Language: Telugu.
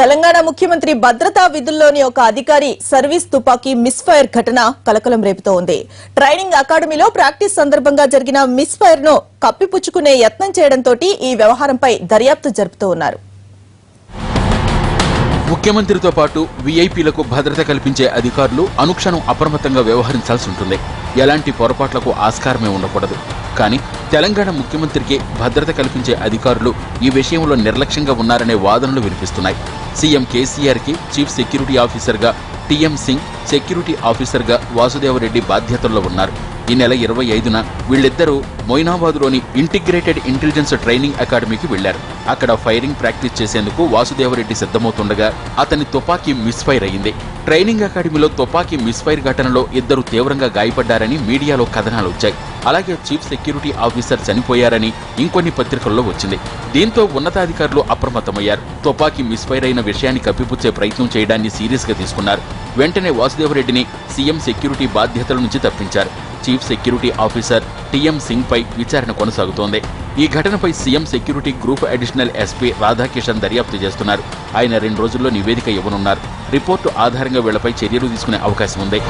తెలంగాణ ముఖ్యమంత్రి భద్రతా విధుల్లోని ఒక అధికారి సర్వీస్ తుపాకీ మిస్ఫైర్ ఘటన కలకలం రేపుతోంది. ట్రైనింగ్ అకాడమీలో ప్రాక్టీస్ సందర్భంగా జరిగిన మిస్ఫైర్ ను కప్పిపుచ్చుకునే యత్నం చేయడంతో ఈ వ్యవహారంపై దర్యాప్తు జరుపుతూ ఉన్నారు. ముఖ్యమంత్రితో పాటు వీఐపీలకు భద్రత కల్పించే అధికారులు అనుక్షణం అప్రమత్తంగా వ్యవహరించాల్సి ఉంటుంది. ఎలాంటి పొరపాట్లకు ఆస్కారమే ఉండకూడదు. కానీ తెలంగాణ ముఖ్యమంత్రికి భద్రత కల్పించే అధికారులు ఈ విషయంలో నిర్లక్ష్యంగా ఉన్నారనే వాదనలు వినిపిస్తున్నాయి. సీఎం కేసీఆర్ కి చీఫ్ సెక్యూరిటీ ఆఫీసర్గా టీఎం సింగ్, సెక్యూరిటీ ఆఫీసర్గా వాసుదేవరెడ్డి బాధ్యతల్లో ఉన్నారు. ఈ నెల 25న వీళ్ళిద్దరూ మొయినాబాద్లోని ఇంటిగ్రేటెడ్ ఇంటెలిజెన్స్ ట్రైనింగ్ అకాడమీకి వెళ్లారు. అక్కడ ఫైరింగ్ ప్రాక్టీస్ చేసేందుకు వాసుదేవరెడ్డి సిద్ధమవుతుండగా అతని తుపాకీ మిస్ఫైర్ అయింది. ట్రైనింగ్ అకాడమీలో తుపాకీ మిస్ఫైర్ ఘటనలో ఇద్దరు తీవ్రంగా గాయపడ్డారని మీడియాలో కథనాలు వచ్చాయి. అలాగే చీఫ్ సెక్యూరిటీ ఆఫీసర్ చనిపోయారని ఇంకొన్ని పత్రికల్లో వచ్చింది. దీంతో ఉన్నతాధికారులు అప్రమత్తమయ్యారు. తుపాకీ మిస్ఫైర్ అయిన విషయాన్ని కప్పిపుచ్చే ప్రయత్నం చేయడాన్ని సీరియస్ గా తీసుకున్నారు. వెంటనే వాసుదేవరెడ్డిని సీఎం సెక్యూరిటీ బాధ్యతల నుంచి తప్పించారు. Chief security officer TM Singh పై విచారణ కొనసాగుతోంది. ఈ ఘటనపై CM security group additional SP Radhakishan దర్యాప్తు చేస్తున్నారు. ఆయన 2 రోజుల్లో నివేదిక ఇవ్వనున్నారు. రిపోర్టు ఆధారంగా వీళ్లపై చర్యలు తీసుకునే అవకాశం ఉంది.